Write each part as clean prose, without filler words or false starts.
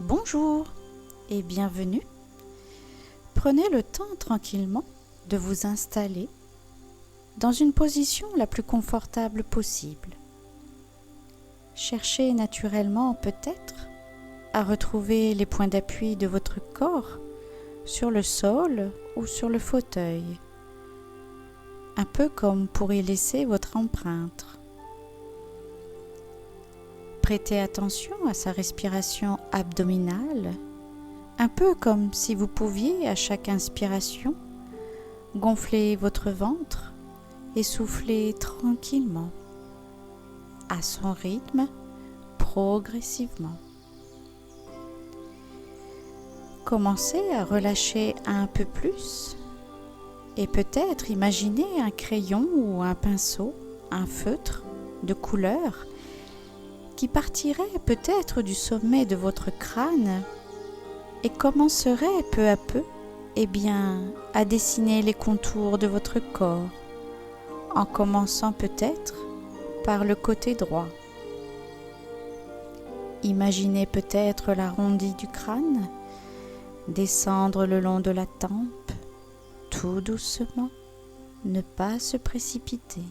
Bonjour et bienvenue. Prenez le temps tranquillement de vous installer dans une position la plus confortable possible. Cherchez naturellement peut-être à retrouver les points d'appui de votre corps sur le sol ou sur le fauteuil, un peu comme pour y laisser votre empreinte. Prêtez attention à sa respiration abdominale, un peu comme si vous pouviez à chaque inspiration gonfler votre ventre et souffler tranquillement, à son rythme, progressivement. Commencez à relâcher un peu plus et peut-être imaginez un crayon ou un pinceau, un feutre de couleur qui partirait peut-être du sommet de votre crâne et commencerait peu à peu à dessiner les contours de votre corps, en commençant peut-être par le côté droit. Imaginez peut-être l'arrondi du crâne descendre le long de la tempe, tout doucement, ne pas se précipiter.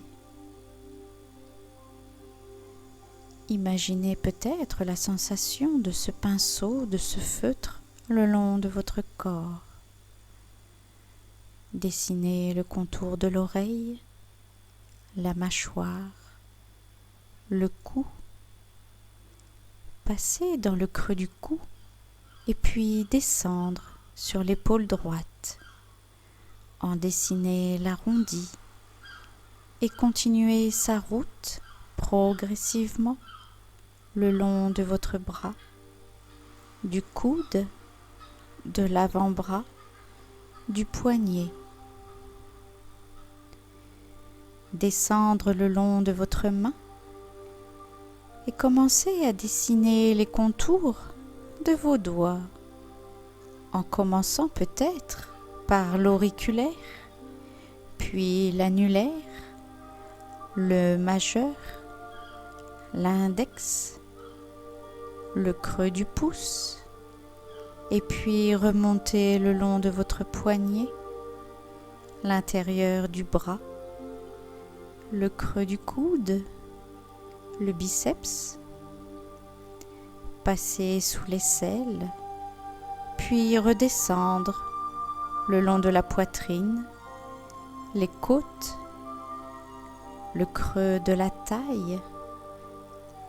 Imaginez peut-être la sensation de ce pinceau, de ce feutre le long de votre corps. Dessinez le contour de l'oreille, la mâchoire, le cou. Passez dans le creux du cou et puis descendre sur l'épaule droite. En dessinez l'arrondi et continuez sa route progressivement le long de votre bras, du coude, de l'avant-bras, du poignet. Descendre le long de votre main et commencez à dessiner les contours de vos doigts, en commençant peut-être par l'auriculaire, puis l'annulaire, le majeur, l'index, le creux du pouce, et puis remontez le long de votre poignet, l'intérieur du bras, le creux du coude, le biceps, passez sous l'aisselle, puis redescendre le long de la poitrine, les côtes, le creux de la taille,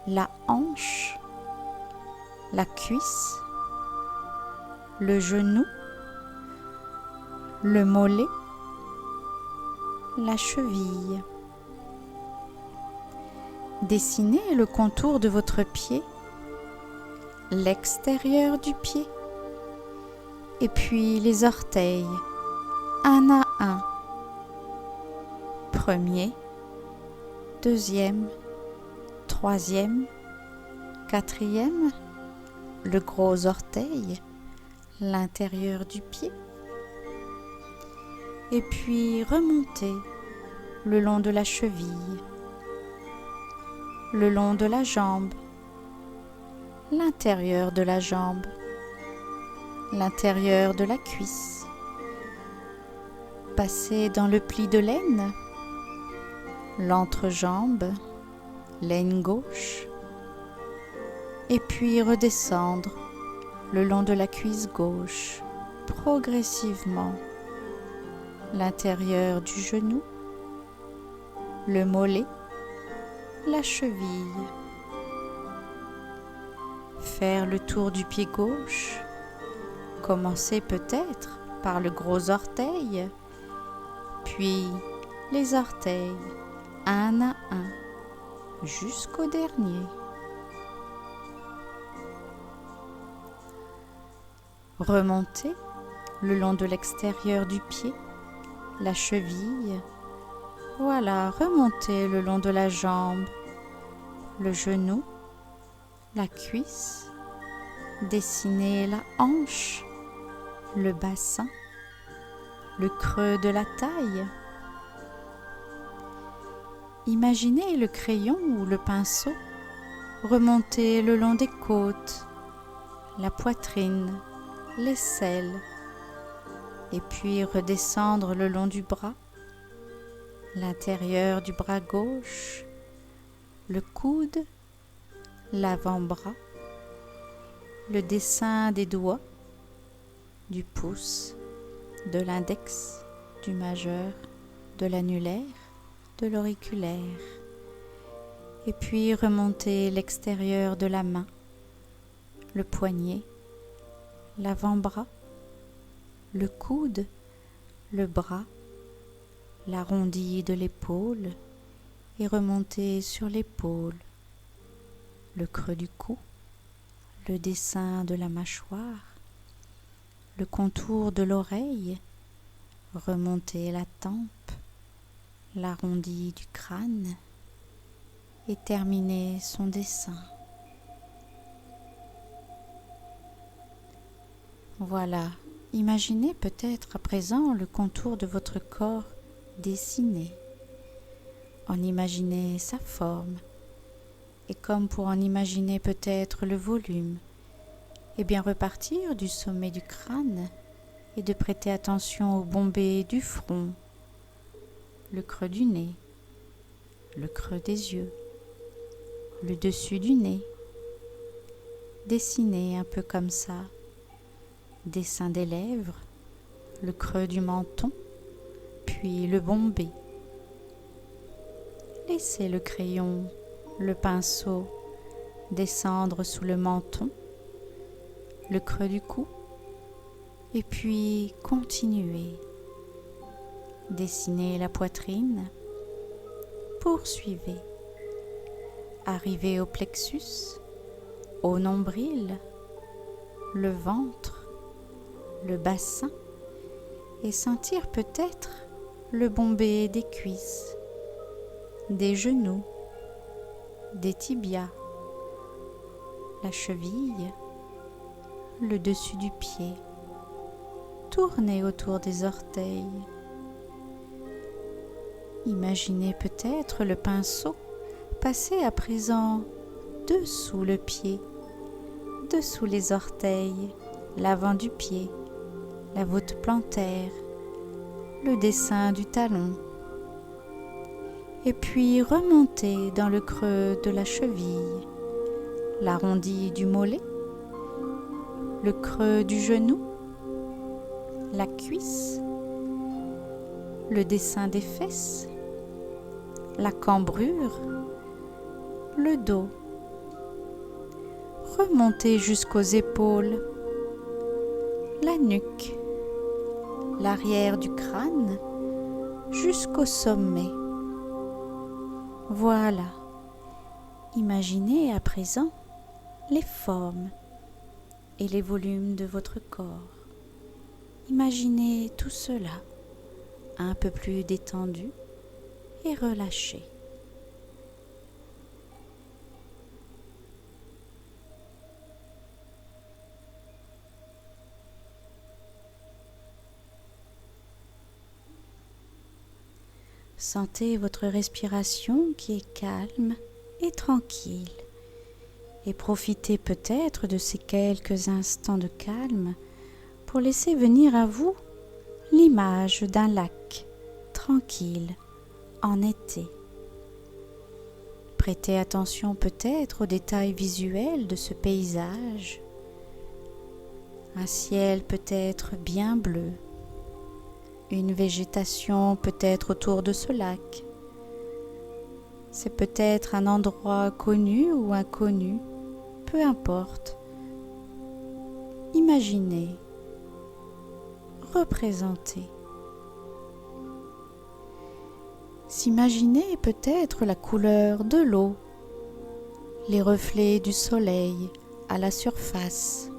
la hanche, la cuisse, le genou, le mollet, la cheville. Dessinez le contour de votre pied, l'extérieur du pied, et puis les orteils, un à un. Premier, deuxième, troisième, quatrième, le gros orteil, l'intérieur du pied. Et puis remontez le long de la cheville, le long de la jambe, l'intérieur de la jambe, l'intérieur de la cuisse. Passez dans le pli de l'aine, l'entrejambe, l'aine gauche, et puis redescendre le long de la cuisse gauche, progressivement, l'intérieur du genou, le mollet, la cheville. Faire le tour du pied gauche, commencez peut-être par le gros orteil, puis les orteils, un à un, jusqu'au dernier. Remontez le long de l'extérieur du pied, la cheville. Voilà, remontez le long de la jambe, le genou, la cuisse. Dessinez la hanche, le bassin, le creux de la taille. Imaginez le crayon ou le pinceau remonter le long des côtes, la poitrine, l'aisselle, et puis redescendre le long du bras, l'intérieur du bras gauche, le coude, l'avant-bras, le dessin des doigts, du pouce, de l'index, du majeur, de l'annulaire, de l'auriculaire, et puis remonter l'extérieur de la main, le poignet, l'avant-bras, le coude, le bras, l'arrondi de l'épaule et remonter sur l'épaule, le creux du cou, le dessin de la mâchoire, le contour de l'oreille, remonter la tempe, l'arrondi du crâne et terminer son dessin. Voilà, imaginez peut-être à présent le contour de votre corps dessiné. En imaginez sa forme, et comme pour en imaginer peut-être le volume, et bien repartir du sommet du crâne et de prêter attention aux bombées du front, le creux du nez, le creux des yeux, le dessus du nez. Dessinez un peu comme ça, dessin des lèvres, le creux du menton, puis le bombé. Laissez le crayon, le pinceau descendre sous le menton, le creux du cou, et puis continuez. Dessinez la poitrine, poursuivez. Arrivez au plexus, au nombril, le ventre, le bassin, et sentir peut-être le bombé des cuisses, des genoux, des tibias, la cheville, le dessus du pied. Tournez autour des orteils. Imaginez peut-être le pinceau passer à présent dessous le pied, dessous les orteils, l'avant du pied, la voûte plantaire, le dessin du talon. Et puis remonter dans le creux de la cheville, l'arrondi du mollet, le creux du genou, la cuisse, le dessin des fesses, la cambrure, le dos. Remontez jusqu'aux épaules, la nuque, l'arrière du crâne, jusqu'au sommet. Voilà. Imaginez à présent les formes et les volumes de votre corps. Imaginez tout cela un peu plus détendu et relâché. Sentez votre respiration qui est calme et tranquille et profitez peut-être de ces quelques instants de calme pour laisser venir à vous l'image d'un lac tranquille en été. Prêtez attention peut-être aux détails visuels de ce paysage. Un ciel peut-être bien bleu, une végétation peut-être autour de ce lac. C'est peut-être un endroit connu ou inconnu, peu importe. Imaginez, représentez. S'imaginer peut-être la couleur de l'eau, les reflets du soleil à la surface.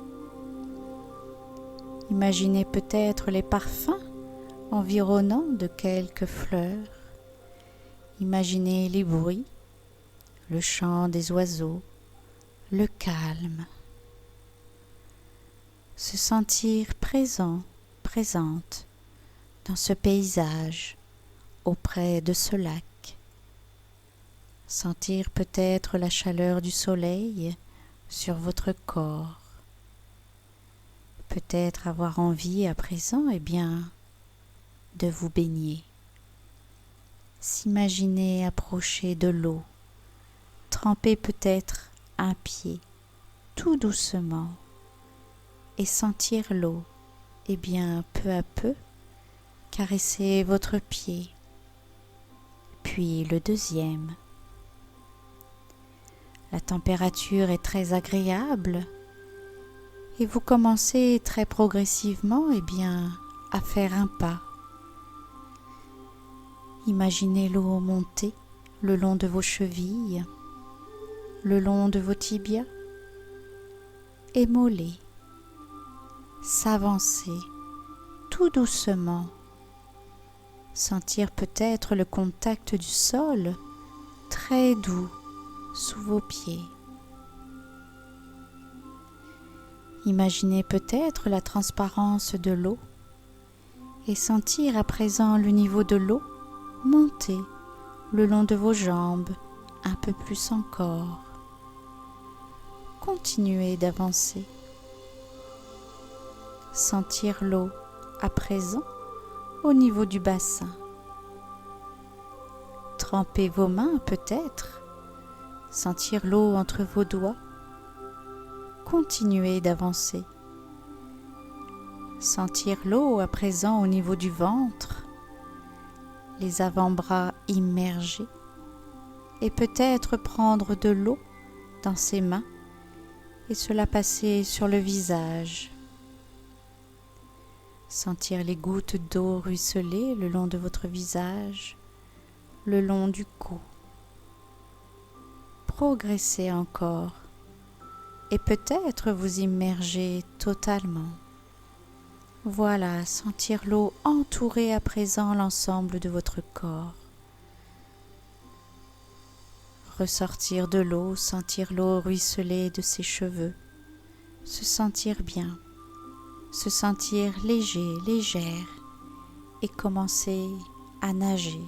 Imaginez peut-être les parfums environnant de quelques fleurs. Imaginez les bruits, le chant des oiseaux, le calme. Se sentir présent, présente dans ce paysage, auprès de ce lac. Sentir peut-être la chaleur du soleil sur votre corps. peut-être avoir envie à présent, de vous baigner. S'imaginer approcher de l'eau, tremper peut-être un pied tout doucement et sentir l'eau, peu à peu, caresser votre pied, puis le deuxième. La température est très agréable et vous commencez très progressivement à faire un pas. Imaginez l'eau monter le long de vos chevilles, le long de vos tibias, émoler, s'avancer tout doucement, sentir peut-être le contact du sol très doux sous vos pieds. Imaginez peut-être la transparence de l'eau et sentir à présent le niveau de l'eau monter le long de vos jambes un peu plus encore. Continuez d'avancer. Sentir l'eau à présent au niveau du bassin. Trempez vos mains peut-être. Sentir l'eau entre vos doigts. Continuez d'avancer. Sentir l'eau à présent au niveau du ventre, les avant-bras immergés et peut-être prendre de l'eau dans ses mains et se la passer sur le visage. Sentir les gouttes d'eau ruisseler le long de votre visage, le long du cou. Progressez encore et peut-être vous immerger totalement. Voilà, sentir l'eau entourer à présent l'ensemble de votre corps. Ressortir de l'eau, sentir l'eau ruisseler de ses cheveux, se sentir bien, se sentir léger, légère et commencer à nager.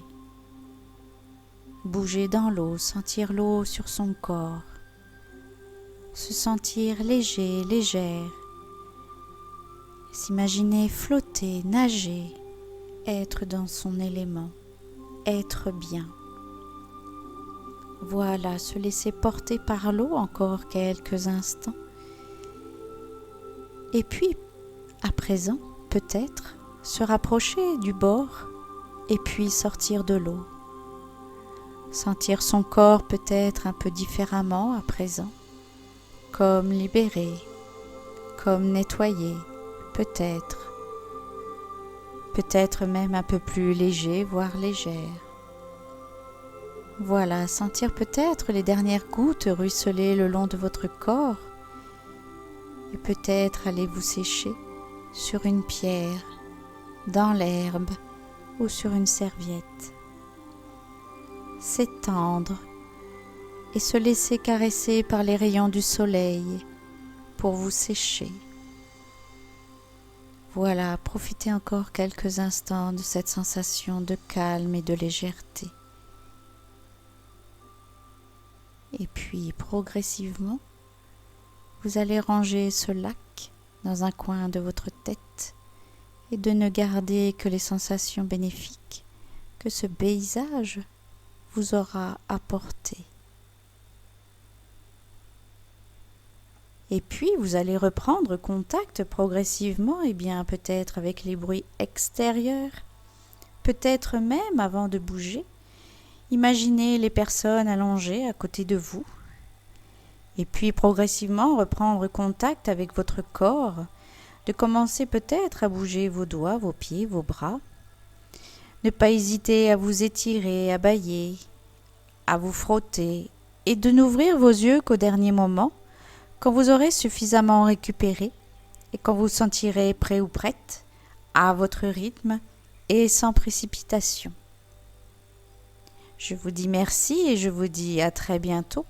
Bouger dans l'eau, sentir l'eau sur son corps, se sentir léger, légère, s'imaginer flotter, nager, être dans son élément, être bien. Voilà, se laisser porter par l'eau encore quelques instants. Et puis, à présent, peut-être, se rapprocher du bord et puis sortir de l'eau. Sentir son corps peut-être un peu différemment à présent, comme libéré, comme nettoyé, peut-être même un peu plus léger, voire légère. Voilà, sentir peut-être les dernières gouttes ruisseler le long de votre corps et peut-être aller vous sécher sur une pierre, dans l'herbe ou sur une serviette. S'étendre et se laisser caresser par les rayons du soleil pour vous sécher. Voilà, profitez encore quelques instants de cette sensation de calme et de légèreté. Et puis, progressivement, vous allez ranger ce lac dans un coin de votre tête et de ne garder que les sensations bénéfiques que ce paysage vous aura apporté. Et puis, vous allez reprendre contact progressivement, peut-être avec les bruits extérieurs, peut-être même avant de bouger. Imaginez les personnes allongées à côté de vous. Et puis, progressivement, reprendre contact avec votre corps, de commencer peut-être à bouger vos doigts, vos pieds, vos bras. Ne pas hésiter à vous étirer, à bâiller, à vous frotter et de n'ouvrir vos yeux qu'au dernier moment, quand vous aurez suffisamment récupéré et quand vous sentirez prêt ou prête, à votre rythme et sans précipitation. Je vous dis merci et je vous dis à très bientôt.